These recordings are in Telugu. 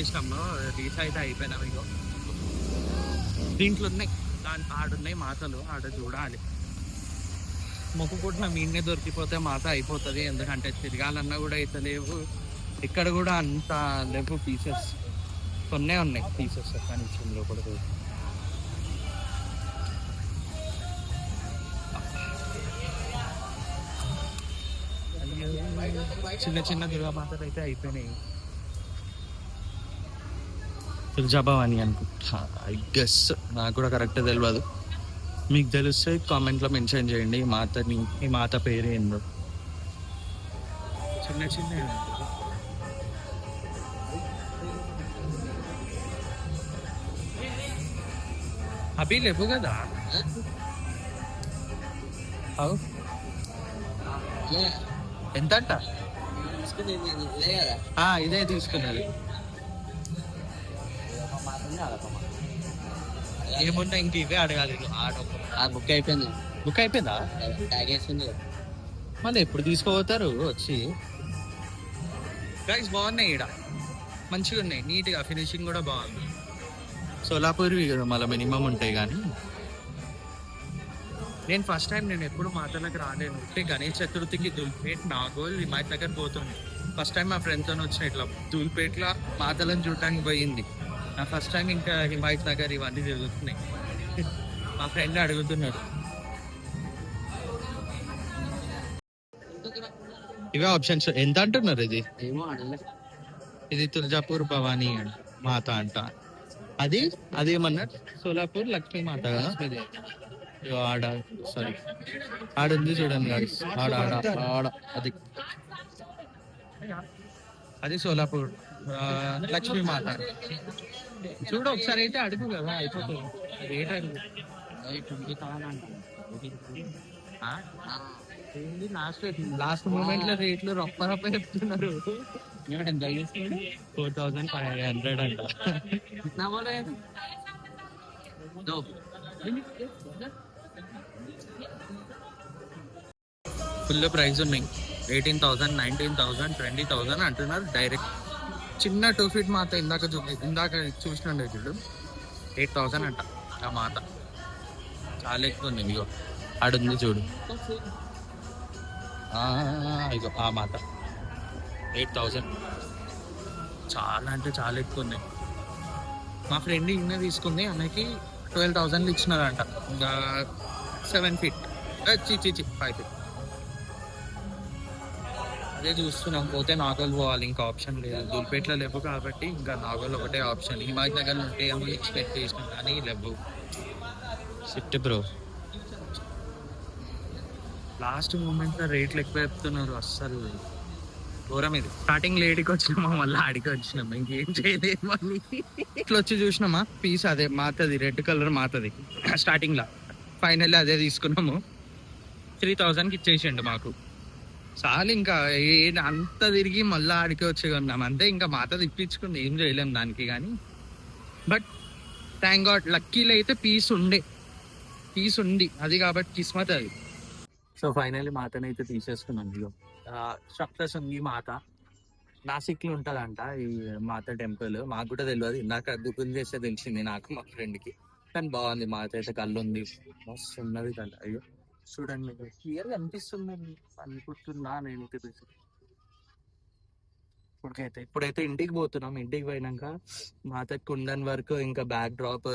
వచ్చేసినాము. రీచ్ అయితే అయిపోయినాం. ఇగో దీంట్లో ఉన్నాయి, దాని ఆడున్నాయి మాటలు, ఆడ చూడాలి. మొక్కుకుంటున్నాం మీన్నే దొరికిపోతే మాత అయిపోతుంది, ఎందుకంటే తిరగాలన్నా కూడా అయితే లేవు. ఇక్కడ కూడా అంత లేవు పీసెస్, కొన్నే ఉన్నాయి పీసెస్. కానీ లోపల చిన్న చిన్న దుర్గామాతలు అయితే అయిపోయినాయి. తులజాభవాని అనుకుంటా, ఐ గెస్, నాకు కూడా కరెక్ట్ తెలియదు. మీకు తెలిస్తే కామెంట్లో మెన్షన్ చేయండి ఈ మాత పేరు ఏందో. చిన్న చిన్న అభి లేవు కదా. ఎంత అంట? ఇదే తీసుకున్నది. ఏమున్నా ఇంక ఇవే అడగాలి. బుక్ అయిపోయింది. బుక్ అయిపోయిందా? మళ్ళీ ఎప్పుడు తీసుకోపోతారు వచ్చి? గైస్ బాగున్నాయి, ఇక్కడ మంచిగా ఉన్నాయి, నీట్గా ఫినిషింగ్ కూడా బాగుంది. సోలాపూర్వి కదా మళ్ళీ మినిమం ఉంటాయి. కానీ నేను ఫస్ట్ టైం, నేను ఎప్పుడు మాతలకు రాలేను. అంటే గణేష్ చతుర్థికి ధూల్పేట్, నాగోల్, హిమాయత్ నగర్ పోతుంది. ఫస్ట్ టైం మా ఫ్రెండ్తో వచ్చిన ఇట్లా ధూల్పేట్లో మాతలను చూడటానికి పోయింది. నా ఫస్ట్ టైం ఇంకా హిమాయత్ నగర్ ఇవన్నీ జరుగుతున్నాయి. మా ఫ్రెండ్ అడుగుతున్నాడు. ఇవే ఆప్షన్స్. ఎంత అంటున్నారు ఇది? ఇది తులజాపూర్ భవానీ మాత అంట. అదేమన్నారు? సోలాపూర్ లక్ష్మీ మాత కదా. ఆడ సారీ ఆడుంది చూడండి గాయస్, ఆడ అది సోలాపూర్ లక్ష్మీ మాత. చూడు ఒకసారి అయితే అడుగు కదా, అయిపోతుంది. రేట్ అడుగు. లాస్ట్ మూమెంట్ లో రేట్లు రొప్ప చెప్తున్నారు. 4500 అంట. ఫుల్ ప్రైస్ ఉన్నాయి. 18,000, 19,000, 20,000 అంటున్నారు డైరెక్ట్. చిన్న 2 feet మాత ఇందాక చూసినండి చూడు, 8,000 అంట ఆ మాత. చాలా ఎక్కువ ఉంది. ఇగో ఆడుంది చూడు, ఇగో ఆ మాత 8,000. చాలా అంటే చాలా ఎక్కువ ఉన్నాయి. మా ఫ్రెండ్ ఇన్న తీసుకుంది, ఆమెకి 12,000 ఇచ్చినారంట. ఇంకా 7 feet 5 feet. అదే చూస్తున్నాం. పోతే నాగోల్ పోవాలి, ఇంకా ఆప్షన్ లేదు. ధూల్పేట్లో లేవు కాబట్టి ఇంకా నాగోల్ ఒకటే ఆప్షన్. హిమాయత్ నగర్లో ఉంటే ఏమో ఎక్స్పెక్ట్ చేసినాం, కానీ లేవు. సిట్ బ్రో, లాస్ట్ మూమెంట్లో రేట్లు ఎక్కువ చెప్తున్నారు. అస్సలు ఘోరం ఇది. స్టార్టింగ్ లేట్కి వచ్చినామా, మళ్ళీ ఆడికి వచ్చినామా, ఇంకేం చేయలేదు. మళ్ళీ ఇట్లా వచ్చి చూసినామా పీస్, అదే మాతది, రెడ్ కలర్ మాతది స్టార్టింగ్లో. ఫైనల్లీ అదే తీసుకున్నాము. 3,000కి ఇచ్చేసిండు మాకు. చాలు ఇంకా అంత తిరిగి మళ్ళీ ఆడికి వచ్చి కొన్నాం అంతే. ఇంకా మాత తిప్పించుకుంది, ఏం చేయలేము దానికి. కానీ బట్ థ్యాంక్ గాడ్, లక్కీలో అయితే పీస్ ఉంది అది, కాబట్టి కిస్మత్ అది. సో ఫైనల్లీ మాతని అయితే తీసేసుకున్నాం. ఇగో సప్తశృంగి మాత నాసిక్లో ఉంటుందంట ఈ మాత టెంపుల్. మాకు కూడా తెలియదు, ఇందాక బుకింగ్ చేస్తే తెలిసింది నాకు, మా ఫ్రెండ్కి. కానీ బాగుంది మాత అయితే, కళ్ళు ఉంది, మస్తు ఉన్నది కళ్ళు. అయ్యో చూడండి, క్లియర్గా అనిపిస్తుంది అనుకుంటున్నా నేను. ఇప్పుడైతే ఇంటికి పోతున్నాం. ఇంటికి పోయినాక మాత కుండన్ వరకు ఇంకా బ్యాక్ డ్రాప్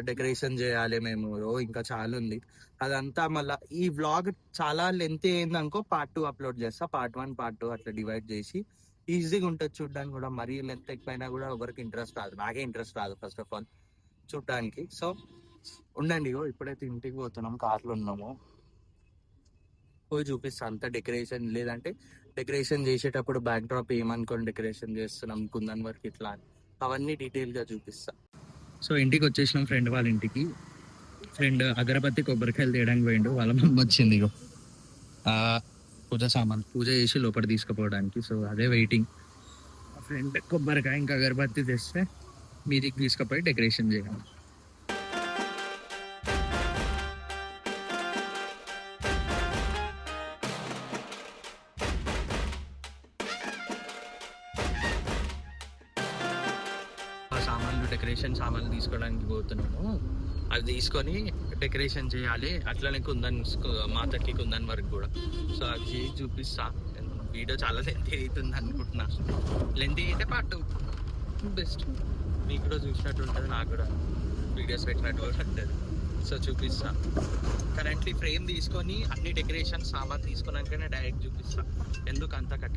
డెకరేషన్ చేయాలి మేము. ఇంకా చాలా ఉంది అదంతా. మళ్ళీ ఈ వ్లాగ్ చాలా లెంత్ అయిందనుకో, పార్ట్ 2 అప్లోడ్ చేస్తా. పార్ట్ 1, పార్ట్ 2 అట్లా డివైడ్ చేసి ఈజీగా ఉంటుంది చూడడానికి కూడా. మరీ లెంత్ ఎక్కువైనా కూడా ఎవరికి ఇంట్రెస్ట్ రాదు, నాకే ఇంట్రెస్ట్ రాదు ఫస్ట్ ఆఫ్ ఆల్ చూడడానికి. సో ఉండండి, ఇప్పుడైతే ఇంటికి పోతున్నాం, కార్లో ఉన్నాము. పోయి చూపిస్తా అంతా డెకరేషన్. లేదంటే డెకరేషన్ చేసేటప్పుడు బ్యాక్ డ్రాప్ ఏమనుకోని డెకరేషన్ చేస్తున్నాం కుందన్ వరకు, ఇట్లా అవన్నీ డీటెయిల్గా చూపిస్తా. సో ఇంటికి వచ్చేసినాం ఫ్రెండ్ వాళ్ళ ఇంటికి. ఫ్రెండ్ అగరబత్తి కొబ్బరికాయలు తీయడానికి పోయిండు. వాళ్ళ మమ్మ వచ్చింది ఇగో పూజ సామాన్, పూజ చేసి లోపల తీసుకుపోవడానికి. సో అదే వెయిటింగ్. ఫ్రెండ్ కొబ్బరికాయ ఇంకా అగరబత్తి తెస్తే మీదికి తీసుకుపోయి డెకరేషన్ చేయాలి. డెకరేషన్ సామాన్లు తీసుకోవడానికి పోతున్నాము. అవి తీసుకొని డెకరేషన్ చేయాలి. అట్లనే కుందన్ మాతకి కుందన్ వరకు కూడా. సో అది చేసి చూపిస్తా. వీడియో చాలా లెంతీ అవుతుంది అనుకుంటున్నా. లెంతీ అయితే పాటు బెస్ట్. మీకు కూడా చూసినట్టు ఉంటుంది, నాకు కూడా వీడియోస్ పెట్టినట్టు కూడా ఉంటుంది. సో చూపిస్తా. కరెంట్లీ ఫ్రేమ్ తీసుకొని అన్ని డెకరేషన్ సామాన్ తీసుకున్నాకనే డైరెక్ట్ చూపిస్తా. ఎందుకు అంతా కట్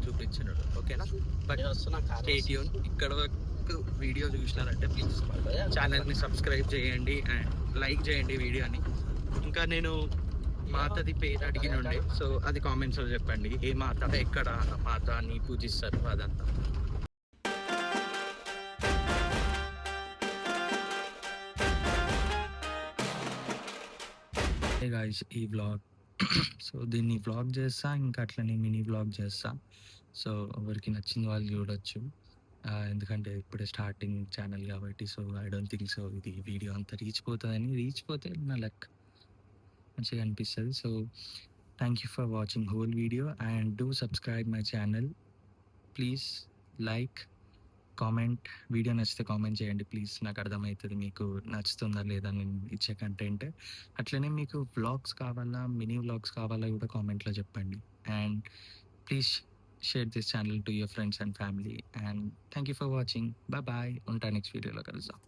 చూపించినాడు. ఓకేనా? But stay tune. ఇక్కడ వరకు వీడియో చూసినారంటే ప్లీజ్ ఛానల్ని సబ్స్క్రైబ్ చేయండి అండ్ లైక్ చేయండి వీడియోని. ఇంకా నేను మాతది పేరు అడిగినుండే, సో అది కామెంట్స్లో చెప్పండి. ఏ మాత, ఎక్కడ మాతని పూజిస్తారు అదంతా. గాయ్స్ ఈ వ్లాగ్ సో దీన్ని వ్లాగ్ చేస్తా, ఇంకా అట్లనే మినీ వ్లాగ్ చేస్తా. సో ఎవరికి నచ్చింది వాళ్ళు చూడొచ్చు. ఎందుకంటే ఇప్పుడే స్టార్టింగ్ ఛానల్ కాబట్టి. So I don't think so ఇది వీడియో అంతా రీచ్ పోతే నా లక్ మంచిగా అనిపిస్తుంది. So thank you for watching whole video and do subscribe my channel. Please like, comment. Video నచ్చితే కామెంట్ చేయండి ప్లీజ్. నాకు అర్థమవుతుంది మీకు నచ్చుతుందా లేదా నేను ఇచ్చే కంటెంట్. అట్లనే మీకు వ్లాగ్స్ కావాలా, మినీ వ్లాగ్స్ కావాలా కూడా కామెంట్లో చెప్పండి. And please share this channel to your friends and family. And thank you for watching. Bye. ఉంటా నెక్స్ట్ వీడియోలో కలుద్దాం.